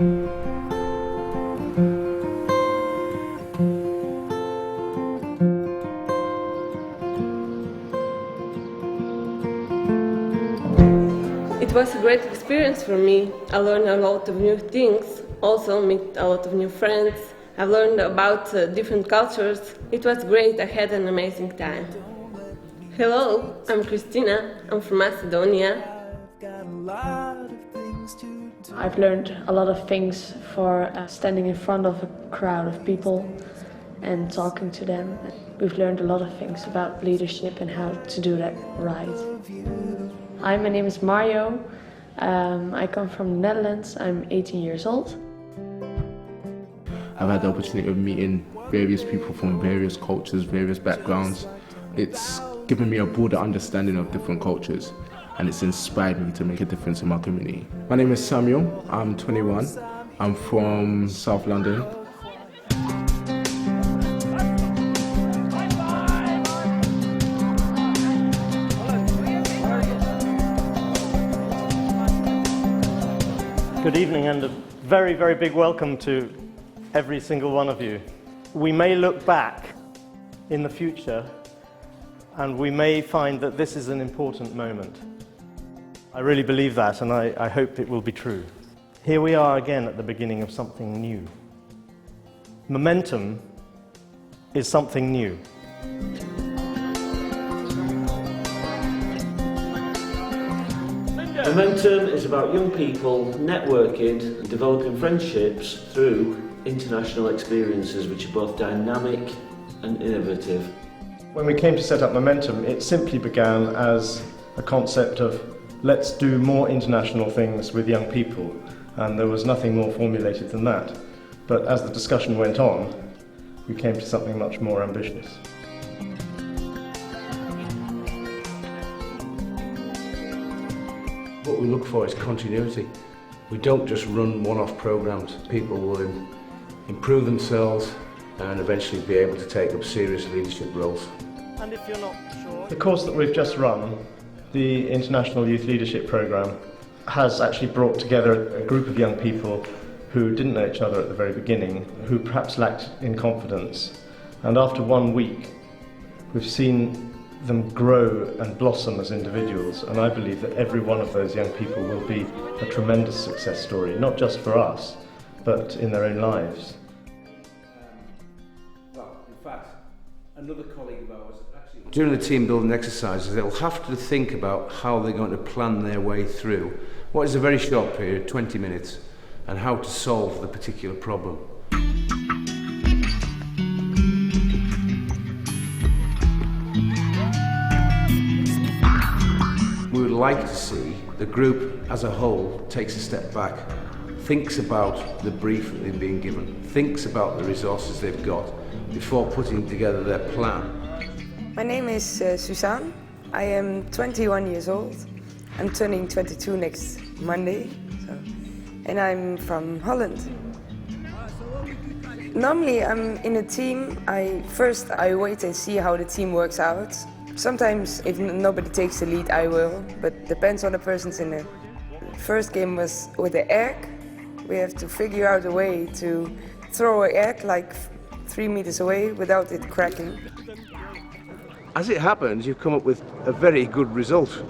It was a great experience for me. I learned a lot of new things, also met a lot of new friends. I learned about different cultures. It was great, I had an amazing time. Hello, I'm Christina, I'm from Macedonia. I've learned a lot of things for standing in front of a crowd of people and talking to them. We've learned a lot of things about leadership and how to do that right. Hi, my name is Mario. I come from the Netherlands. I'm 18 years old. I've had the opportunity of meeting various people from various cultures, various backgrounds. It's given me a broader understanding of different cultures, and it's inspired me to make a difference in my community. My name is Samuel, I'm 21, I'm from South London. Good evening and a very, very big welcome to every single one of you. We may look back in the future and we may find that this is an important moment. I really believe that, and I hope it will be true. Here we are again at the beginning of something new. Momentum is something new. Momentum is about young people networking and developing friendships through international experiences which are both dynamic and innovative. When we came to set up Momentum, it simply began as a concept of let's do more international things with young people, and there was nothing more formulated than that. But as the discussion went on, we came to something much more ambitious. What we look for is continuity. We don't just run one-off programs. People will improve themselves and eventually be able to take up serious leadership roles. And if you're not sure, the course that we've just run, the International Youth Leadership Programme, has actually brought together a group of young people who didn't know each other at the very beginning, who perhaps lacked in confidence. And after 1 week, we've seen them grow and blossom as individuals, and I believe that every one of those young people will be a tremendous success story, not just for us, but in their own lives. Well, in fact, another colleague of ours actually... During the team building exercises, they'll have to think about how they're going to plan their way through what is a very short period, 20 minutes, and how to solve the particular problem. We would like to see the group as a whole takes a step back, thinks about the brief that they've been given, thinks about the resources they've got before putting together their plan. My name is Suzanne. I am 21 years old. I'm turning 22 next Monday, and I'm from Holland. Normally I'm in a team. First I wait and see how the team works out. Sometimes if nobody takes the lead I will, but depends on the person's in it. First game was with the egg. We have to figure out a way to throw an egg like 3 meters away without it cracking. As it happens, you've come up with a very good result,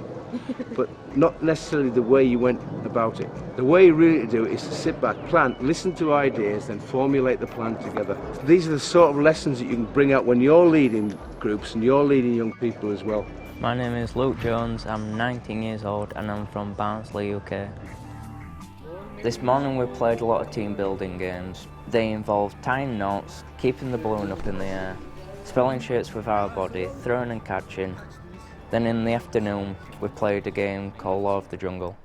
but not necessarily the way you went about it. The way really to do it is to sit back, plan, listen to ideas, then formulate the plan together. These are the sort of lessons that you can bring out when you're leading groups and you're leading young people as well. My name is Luke Jones, I'm 19 years old and I'm from Barnsley, UK. This morning we played a lot of team building games. They involved tying knots, keeping the balloon up in the air, spelling shapes with our body, throwing and catching. Then in the afternoon we played a game called Law of the Jungle.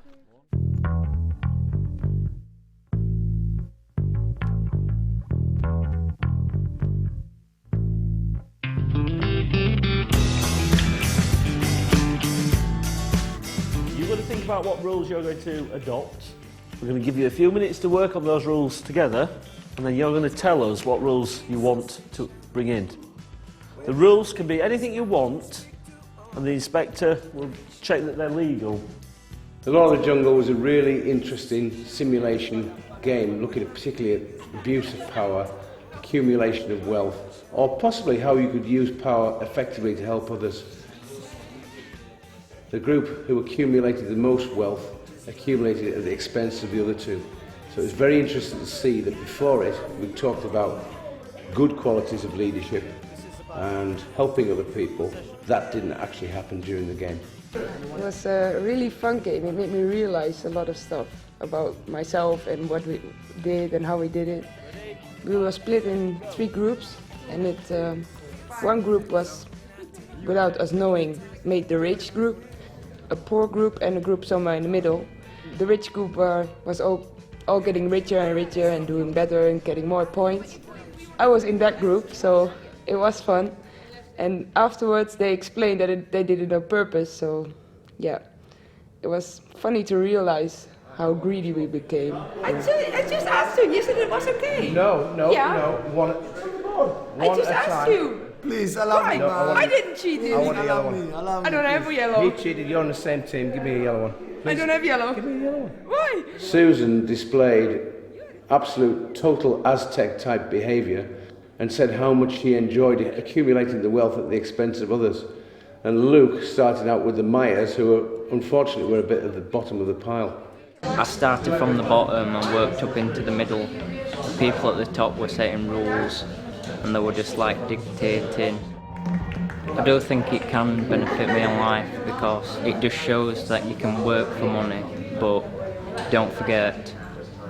You've got to think about what rules you're going to adopt. We're going to give you a few minutes to work on those rules together, and then you're going to tell us what rules you want to bring in. The rules can be anything you want, and the inspector will check that they're legal. The Law of the Jungle was a really interesting simulation game looking at particularly at abuse of power, accumulation of wealth, or possibly how you could use power effectively to help others. The group who accumulated the most wealth accumulated it at the expense of the other two. So it was very interesting to see that before it we talked about good qualities of leadership and helping other people. That didn't actually happen during the game. It was a really fun game. It made me realize a lot of stuff about myself and what we did and how we did it. We were split in 3 groups, and one group was, without us knowing, made the rich group, a poor group, and a group somewhere in the middle. The rich group was all getting richer and richer and doing better and getting more points. I was in that group, so it was fun. And afterwards they explained that they did it on purpose, so yeah. It was funny to realize how greedy we became. I just asked you, you said it was okay. No, one I just asked you. Please, allow me, man. I didn't cheat you. I want a yellow one. Allow me. I don't have a yellow. You cheated, you're on the same team, give me a yellow one. I don't have yellow. Give me a yellow one. Why? Susan displayed absolute total Aztec type behaviour and said how much she enjoyed accumulating the wealth at the expense of others. And Luke started out with the Mayas, who unfortunately were a bit at the bottom of the pile. I started from the bottom and worked up into the middle. The people at the top were setting rules and they were just like dictating. I do think it can benefit me in life because it just shows that you can work for money, but don't forget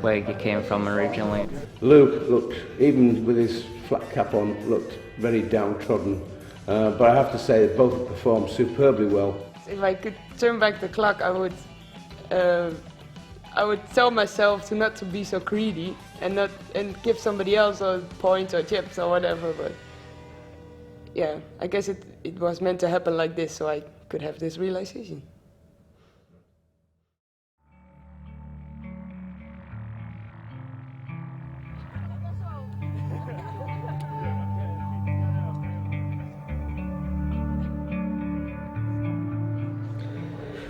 where you came from originally. Luke looked, even with his flat cap on, looked very downtrodden. But I have to say that both performed superbly well. If I could turn back the clock, I would tell myself to not to be so greedy and give somebody else points or chips or whatever. But yeah, I guess it was meant to happen like this, so I could have this realization.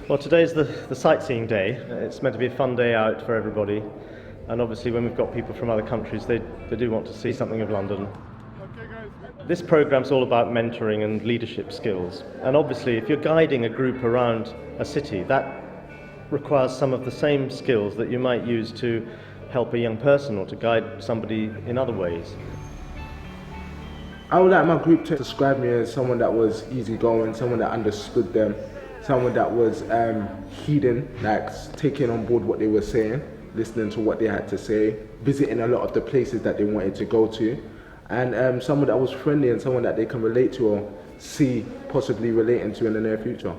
Well, today's the sightseeing day. It's meant to be a fun day out for everybody. And obviously when we've got people from other countries, they do want to see something of London. This program's all about mentoring and leadership skills. And obviously if you're guiding a group around a city, that requires some of the same skills that you might use to help a young person or to guide somebody in other ways. I would like my group to describe me as someone that was easygoing, someone that understood them, someone that was heeding, like taking on board what they were saying, listening to what they had to say, visiting a lot of the places that they wanted to go to, and someone that was friendly and someone that they can relate to or see possibly relating to in the near future.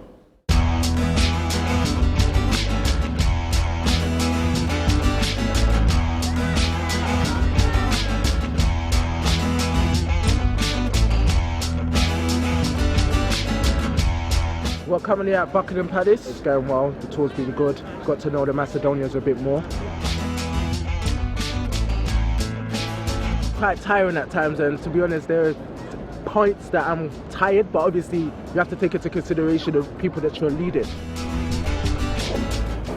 We're currently at Buckingham Palace. It's going well, the tour's been good. Got to know the Macedonians a bit more. Quite tiring at times, and to be honest there are points that I'm tired, but obviously you have to take into consideration the people that you're leading.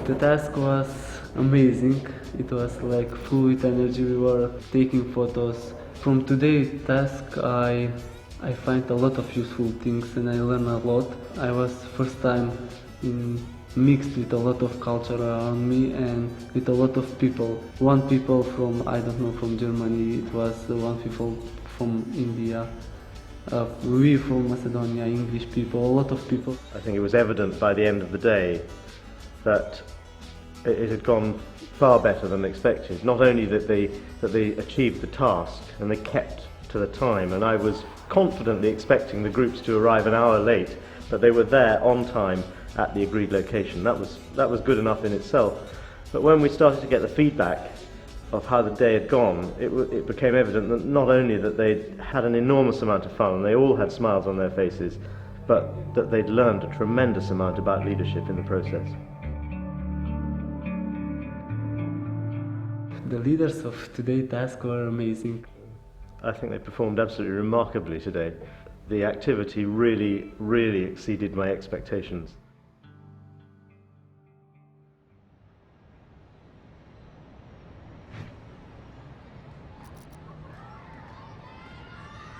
The task was amazing. It was like full with energy. We were taking photos. From today's task I find a lot of useful things and I learn a lot. I was first time mixed with a lot of culture around me and with a lot of people. One people from, I don't know, from Germany, it was one people from India, we from Macedonia, English people, a lot of people. I think it was evident by the end of the day that it had gone far better than expected. Not only that they achieved the task and they kept to the time, and I was confidently expecting the groups to arrive an hour late, but they were there on time at the agreed location. That was good enough in itself. But when we started to get the feedback of how the day had gone, it became evident that not only that they'd had an enormous amount of fun and they all had smiles on their faces, but that they'd learned a tremendous amount about leadership in the process. The leaders of today's task were amazing. I think they performed absolutely remarkably today. The activity really exceeded my expectations.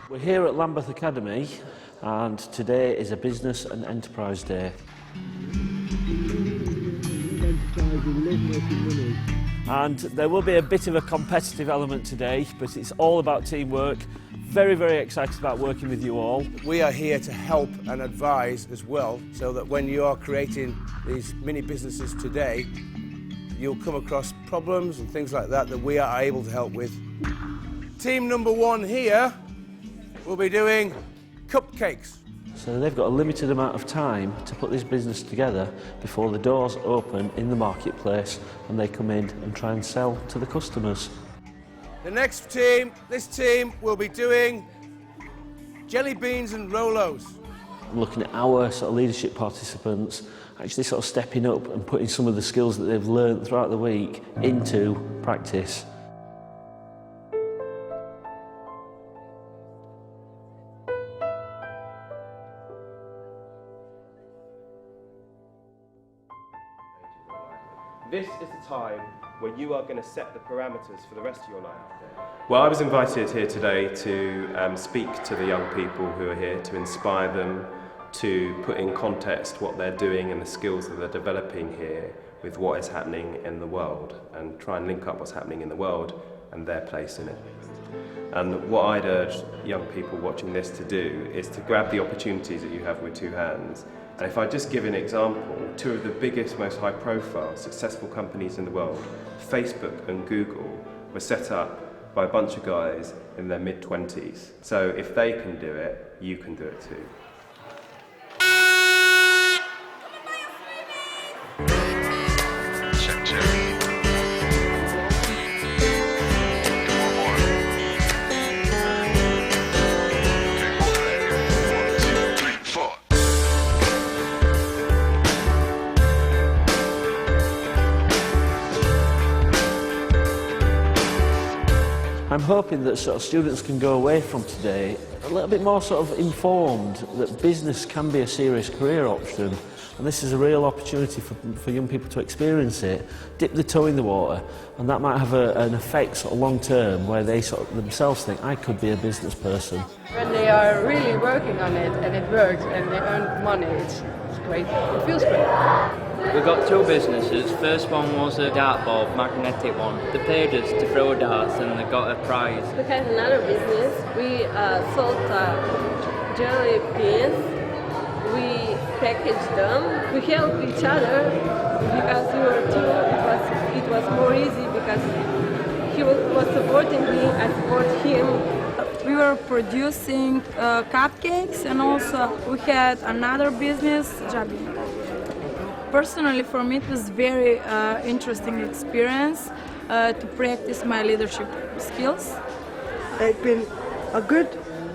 We're here at Lambeth Academy and today is a Business and Enterprise Day. And there will be a bit of a competitive element today, but it's all about teamwork. Very, very excited about working with you all. We are here to help and advise as well, so that when you are creating these mini businesses today, you'll come across problems and things like that that we are able to help with. Team number 1 here will be doing cupcakes. So they've got a limited amount of time to put this business together before the doors open in the marketplace and they come in and try and sell to the customers. The next team, this team, will be doing jelly beans and Rolos. Looking at our sort of leadership participants, actually sort of stepping up and putting some of the skills that they've learned throughout the week into practice. This is the time where you are going to set the parameters for the rest of your life. Well, I was invited here today to speak to the young people who are here, to inspire them, to put in context what they're doing and the skills that they're developing here with what is happening in the world, and try and link up what's happening in the world and their place in it. And what I'd urge young people watching this to do is to grab the opportunities that you have with 2 hands. And if I just give an example, 2 of the biggest, most high-profile, successful companies in the world, Facebook and Google, were set up by a bunch of guys in their mid-20s. So if they can do it, you can do it too. I'm hoping that sort of students can go away from today a little bit more sort of informed that business can be a serious career option, and this is a real opportunity for young people to experience it, dip the toe in the water, and that might have an effect sort of long term where they sort of themselves think, I could be a business person. When they are really working on it and it works and they earn money, it's great. It feels great. We got 2 businesses. First one was a dartboard, magnetic one. The pages to throw darts and they got a prize. We had another business. We sold jelly beans. We packaged them. We helped each other because we were 2. It was more easy because he was supporting me, I support him. We were producing cupcakes, and also we had another business, Jabi. Personally, for me, it was very interesting experience to practice my leadership skills. It's been a good,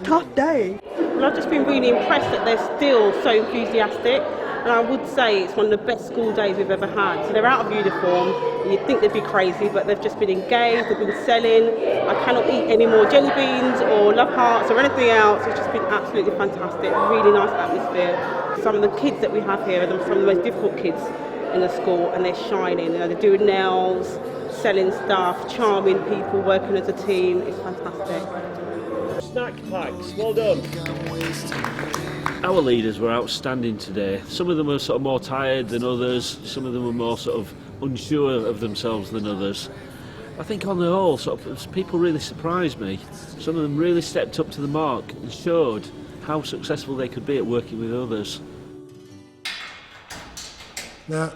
tough day. Well, I've just been really impressed that they're still so enthusiastic, and I would say it's one of the best school days we've ever had. So they're out of uniform, and you'd think they'd be crazy, but they've just been engaged, they've been selling. I cannot eat any more jelly beans or love hearts or anything else. It's just been absolutely fantastic, really nice atmosphere. Some of the kids that we have here are some of the most difficult kids in the school, and they're shining. You know, they're doing nails, selling stuff, charming people, working as a team. It's fantastic. Snack packs, well done. Our leaders were outstanding today. Some of them were sort of more tired than others. Some of them were more sort of unsure of themselves than others. I think on the whole, sort of, people really surprised me. Some of them really stepped up to the mark and showed how successful they could be at working with others. Now,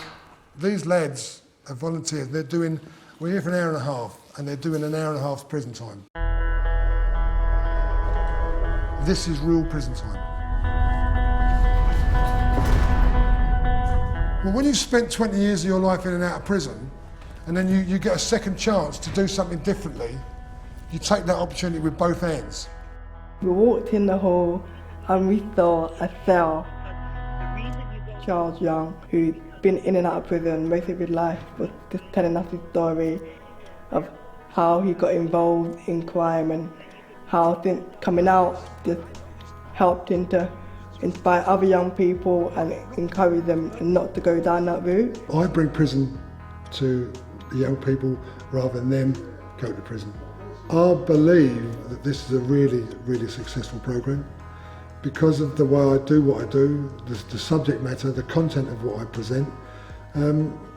these lads are volunteers. We're here for an hour and a half, and they're doing an hour and a half's prison time. This is real prison time. Well, when you've spent 20 years of your life in and out of prison, and then you get a second chance to do something differently, you take that opportunity with both hands. We walked in the hall and we saw a cell. Charles Young, who'd been in and out of prison most of his life, was just telling us his story of how he got involved in crime and how since coming out just helped him to inspire other young people and encourage them not to go down that route. I bring prison to the young people rather than them go to prison. I believe that this is a really, really successful programme because of the way I do what I do, the subject matter, the content of what I present.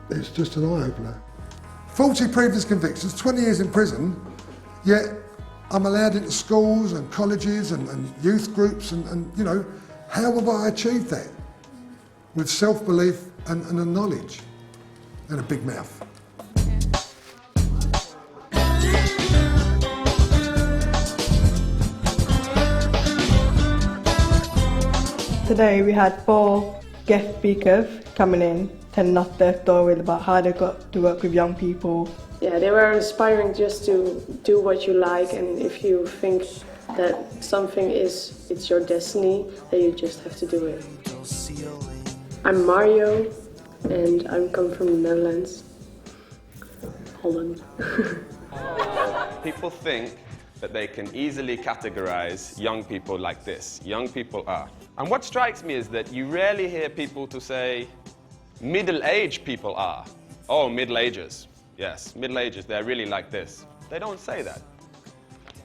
It's just an eye-opener. 40 previous convictions, 20 years in prison, yet I'm allowed into schools and colleges and youth groups and you know, how have I achieved that? With self-belief and a knowledge and a big mouth. Today we had 4 guest speakers coming in, telling us their stories about how they got to work with young people. Yeah, they were inspiring just to do what you like, and if you think that something it's your destiny, then you just have to do it. I'm Mario, and I come from the Netherlands. Holland. People think that they can easily categorize young people like this. Young people are. And what strikes me is that you rarely hear people to say, middle-aged people are. Oh, middle ages. Yes, middle ages, they're really like this. They don't say that.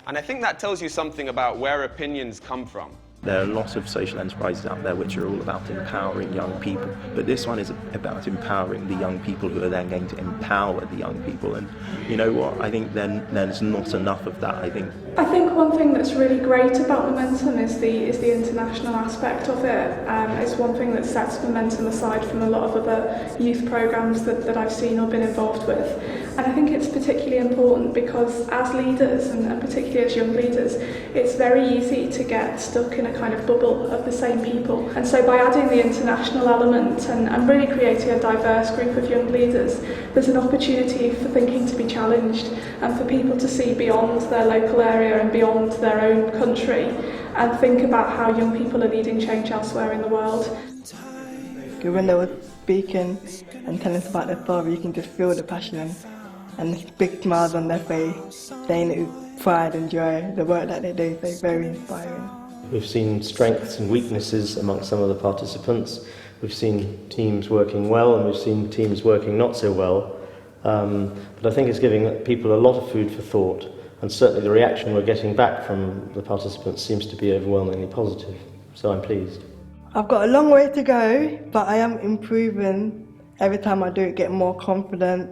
And I think that tells you something about where opinions come from. There are lots of social enterprises out there which are all about empowering young people, but this one is about empowering the young people who are then going to empower the young people. And you know what, I think then there's not enough of that. I think one thing that's really great about Momentum is the international aspect of it. It's one thing that sets Momentum aside from a lot of other youth programmes that I've seen or been involved with. And I think it's particularly important because as leaders, and particularly as young leaders, it's very easy to get stuck in a kind of bubble of the same people. And so by adding the international element and really creating a diverse group of young leaders, there's an opportunity for thinking to be challenged and for people to see beyond their local area and beyond their own country and think about how young people are leading change elsewhere in the world. When they were speaking and telling us about their story, you can just feel the passion and the big smiles on their face, saying it with pride and joy, the work that they do, is very inspiring. We've seen strengths and weaknesses amongst some of the participants. We've seen teams working well and we've seen teams working not so well. But I think it's giving people a lot of food for thought, and certainly the reaction we're getting back from the participants seems to be overwhelmingly positive, so I'm pleased. I've got a long way to go, but I am improving. Every time I do it, get more confident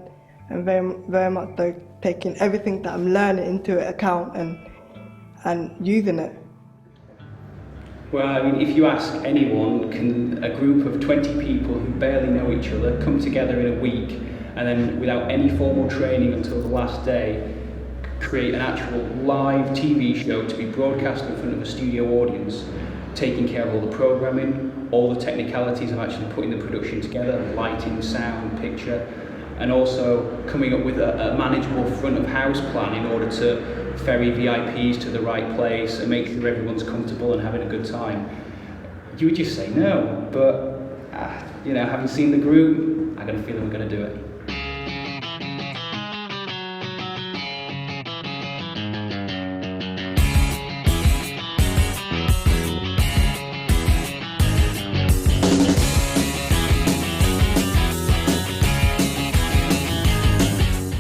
and very much so taking everything that I'm learning into account and using it. Well, I mean, if you ask anyone, can a group of 20 people who barely know each other come together in a week and then without any formal training until the last day create an actual live TV show to be broadcast in front of a studio audience, taking care of all the programming, all the technicalities of actually putting the production together, lighting, sound, picture, and also coming up with a manageable front of house plan in order to ferry VIPs to the right place and make sure everyone's comfortable and having a good time. You would just say no, but you know, having seen the group, I got a feeling we're going to do it.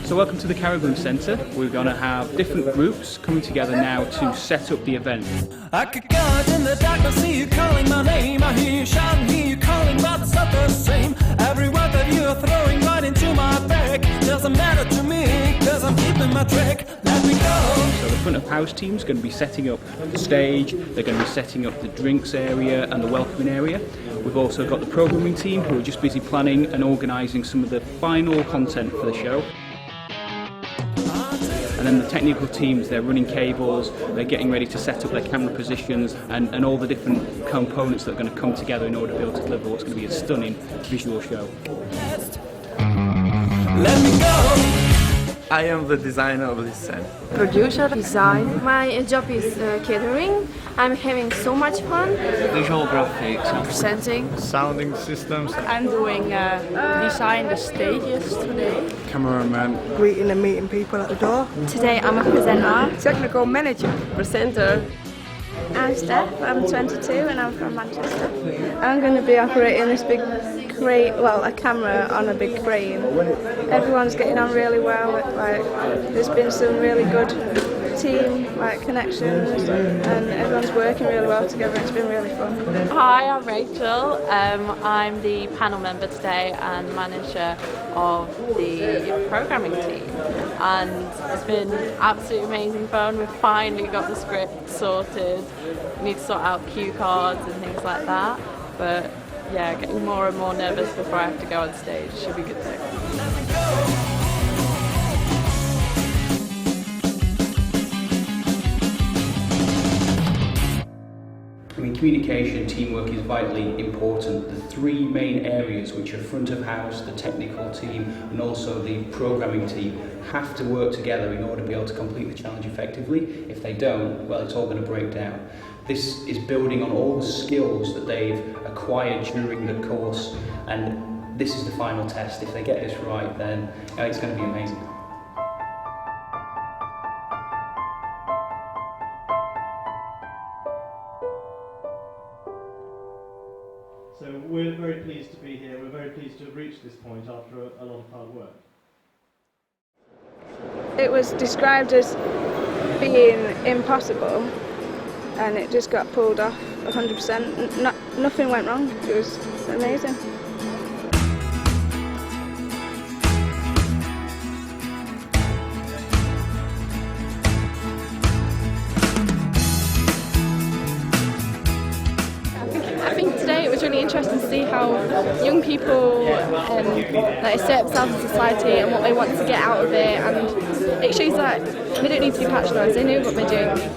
So welcome to the Caribou Centre. We're going to have different groups coming together now to set up the event. I could go out in the dark, I see you calling my name. I hear you shouting, hear you calling, but it's not the same. Every word that you are throwing right into my back doesn't matter to me, cause I'm keeping my track. Let me go. So the front of house team's going to be setting up the stage, they're going to be setting up the drinks area and the welcoming area. We've also got the programming team who are just busy planning and organising some of the final content for the show. And then the technical teams, they're running cables, they're getting ready to set up their camera positions and all the different components that are going to come together in order to be able to deliver what's going to be a stunning visual show. Let me go. I am the designer of this set. Producer, design. My job is catering. I'm having so much fun. Visual graphics. Presenting. Sounding systems. I'm doing design the stages today. Cameraman. Greeting and meeting people at the door. Today I'm a presenter. Technical manager. Presenter. I'm Steph, I'm 22 and I'm from Manchester. I'm going to be operating this big crane, well, a camera on a big crane. Everyone's getting on really well. There's been some really good team, like connections, and everyone's working really well together. It's been really fun. Hi, I'm Rachel. I'm the panel member today and manager of the programming team, and it's been absolutely amazing fun. We've finally got the script sorted. We need to sort out cue cards and things like that, but yeah, getting more and more nervous before I have to go on stage. Should be good though. I mean, communication, teamwork is vitally important. The three main areas, which are front of house, the technical team, and also the programming team, have to work together in order to be able to complete the challenge effectively. If they don't, well, it's all going to break down. This is building on all the skills that they've acquired during the course, and this is the final test. If they get this right, then it's going to be amazing. So we're very pleased to be here. We're very pleased to have reached this point after a lot of hard work. It was described as being impossible, and it just got pulled off 100%. Nothing went wrong. It was amazing. I think today it was really interesting to see how young people like assert themselves in society and what they want to get out of it, and it shows that they don't need to be patronised, they know what they're doing.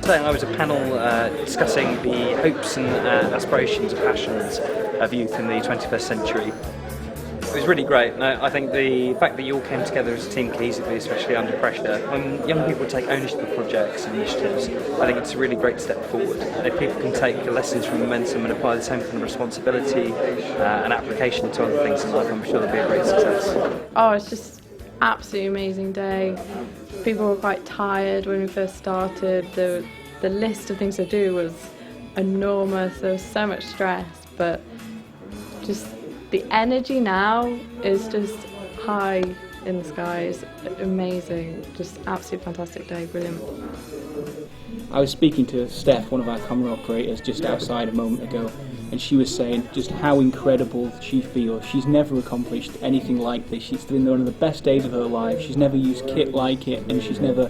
Today I was a panel discussing the hopes and aspirations and passions of youth in the 21st century. It was really great, and I think the fact that you all came together as a team cohesively, especially under pressure, when young people take ownership of projects and initiatives, I think it's a really great step forward. If people can take the lessons from Momentum and apply the same kind of responsibility and application to other things in life, I'm sure there'll be a great success. Oh, it's just absolutely amazing day. People were quite tired when we first started. The list of things to do was enormous. There was so much stress, but just the energy now is just high in the sky. It's amazing. Just absolutely fantastic day. Brilliant. I was speaking to Steph, one of our camera operators, just outside a moment ago, and she was saying just how incredible she feels. She's never accomplished anything like this. She's been one of the best days of her life. She's never used kit like it, and she's never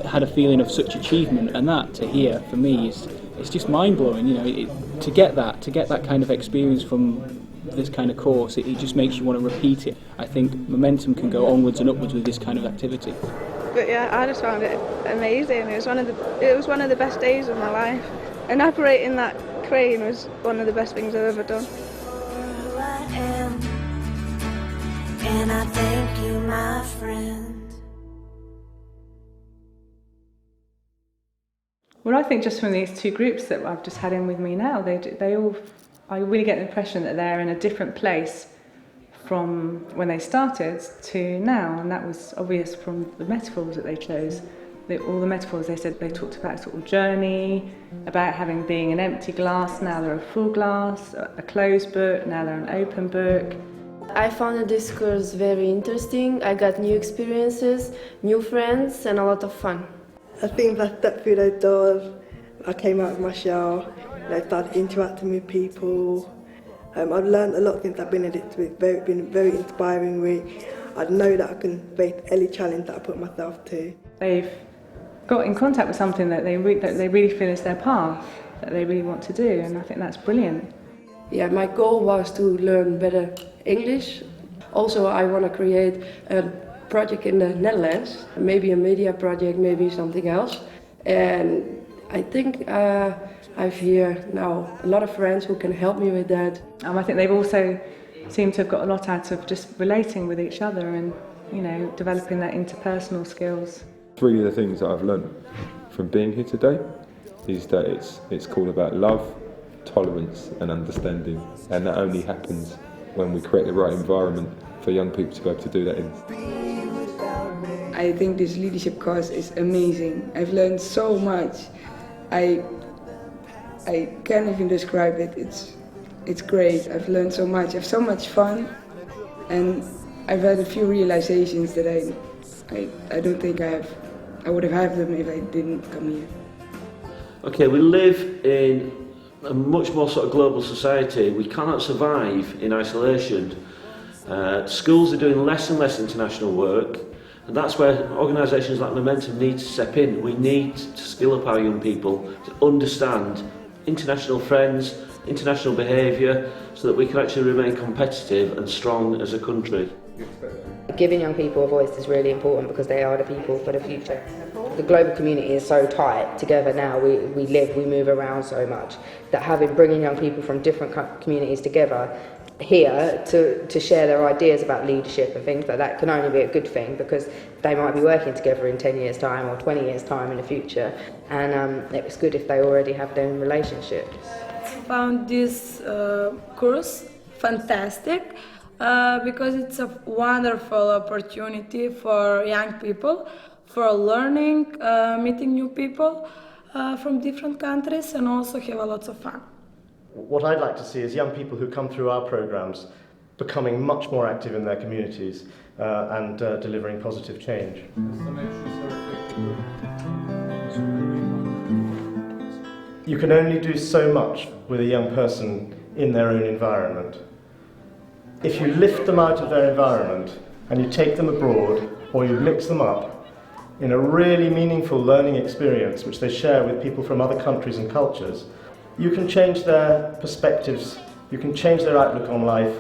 had a feeling of such achievement. And that, to hear, for me, it's just mind-blowing. You know, to get that kind of experience from this kind of course, it just makes you want to repeat it. I think Momentum can go onwards and upwards with this kind of activity. But yeah, I just found it amazing. It was one of the best days of my life, and operating that crane was one of the best things I've ever done. And I thank you, my friend. Well, I think just from these two groups that I've just had in with me now, they all, I really get the impression that they're in a different place from when they started to now, and that was obvious from the metaphors that they chose. All the metaphors they said, they talked about sort of journey, about being an empty glass, now they're a full glass, a closed book, now they're an open book. I found the discourse very interesting. I got new experiences, new friends, and a lot of fun. I think I stepped through those doors, I came out of my shell, and I started interacting with people. I've learned a lot since I've been in it. It's been very inspiring week. I know that I can face any challenge that I put myself to. They've got in contact with something that they really feel is their path, that they really want to do, and I think that's brilliant. Yeah, my goal was to learn better English. Also, I want to create a project in the Netherlands, maybe a media project, maybe something else. And I think I've here now a lot of friends who can help me with that. I think they've also seemed to have got a lot out of just relating with each other and, you know, developing that interpersonal skills. Three of the things that I've learned from being here today is that it's called about love, tolerance and understanding, and that only happens when we create the right environment for young people to be able to do that in. I think this leadership course is amazing. I've learned so much. I can't even describe it. It's great. I've learned so much. I have so much fun, and I've had a few realizations that I don't think I have I would have had them if I didn't come here. Okay, we live in a much more sort of global society. We cannot survive in isolation. Schools are doing less and less international work, and that's where organisations like Momentum need to step in. We need to skill up our young people to understand international trends, international behaviour, so that we can actually remain competitive and strong as a country. Giving young people a voice is really important because they are the people for the future. The global community is so tight together now, we move around so much, that bringing young people from different communities together here to share their ideas about leadership and things like that can only be a good thing, because they might be working together in 10 years time or 20 years time in the future, and it's good if they already have their own relationships. Found this course fantastic because it's a wonderful opportunity for young people for learning, meeting new people from different countries, and also have a lot of fun. What I'd like to see is young people who come through our programs becoming much more active in their communities and delivering positive change. You can only do so much with a young person in their own environment. If you lift them out of their environment and you take them abroad, or you mix them up in a really meaningful learning experience which they share with people from other countries and cultures, you can change their perspectives, you can change their outlook on life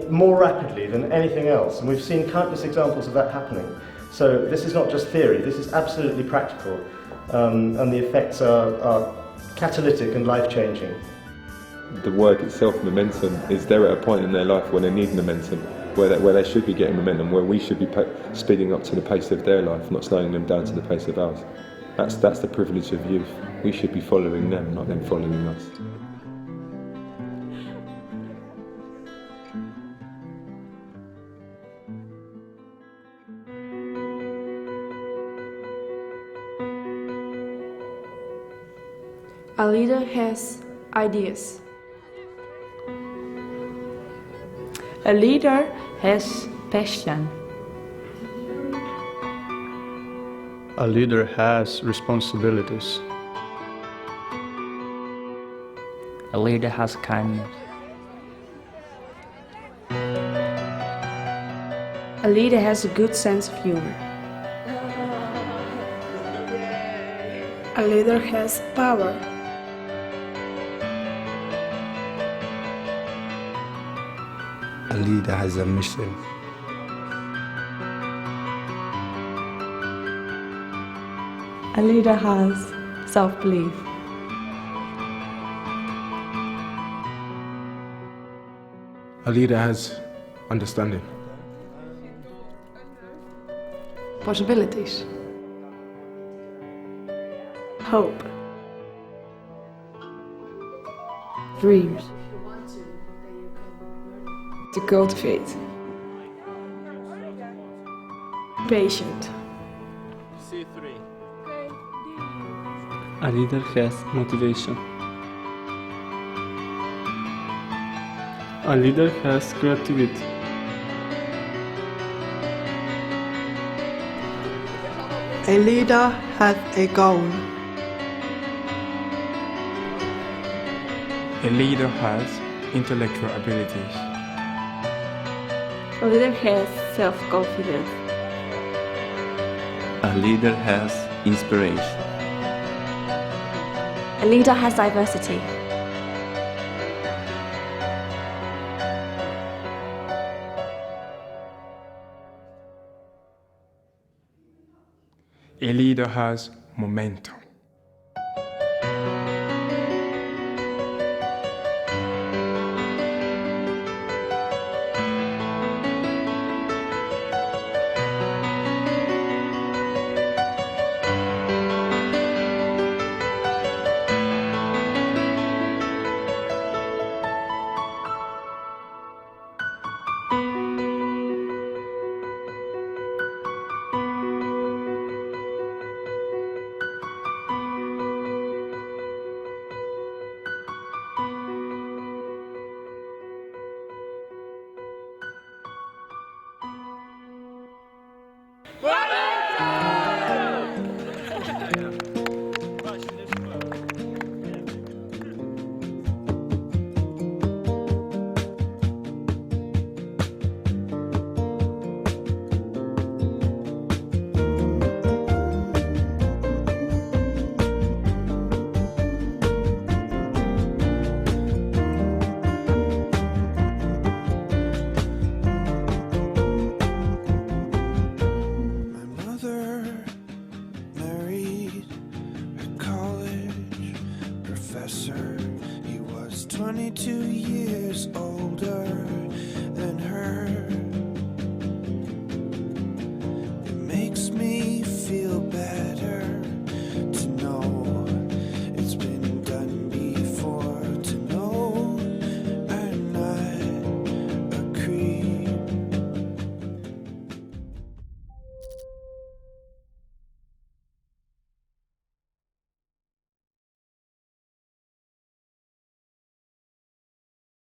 more rapidly than anything else. And we've seen countless examples of that happening. So this is not just theory, this is absolutely practical. And the effects are catalytic and life-changing. The work itself, momentum, is they're at a point in their life where they need momentum, where they should be getting momentum, where we should be speeding up to the pace of their life, not slowing them down to the pace of ours. That's the privilege of youth. We should be following them, not them following us. A leader has ideas. A leader has passion. A leader has responsibilities. A leader has kindness. A leader has a good sense of humor. A leader has power. A leader has a mission. A leader has self-belief. A leader has understanding. Possibilities. Hope. Dreams. To cultivate. Patient. C3. A leader has motivation. A leader has creativity. A leader has a goal. A leader has intellectual abilities. A leader has self-confidence. A leader has inspiration. A leader has diversity. A leader has momentum. Momentum! 22 years older than her.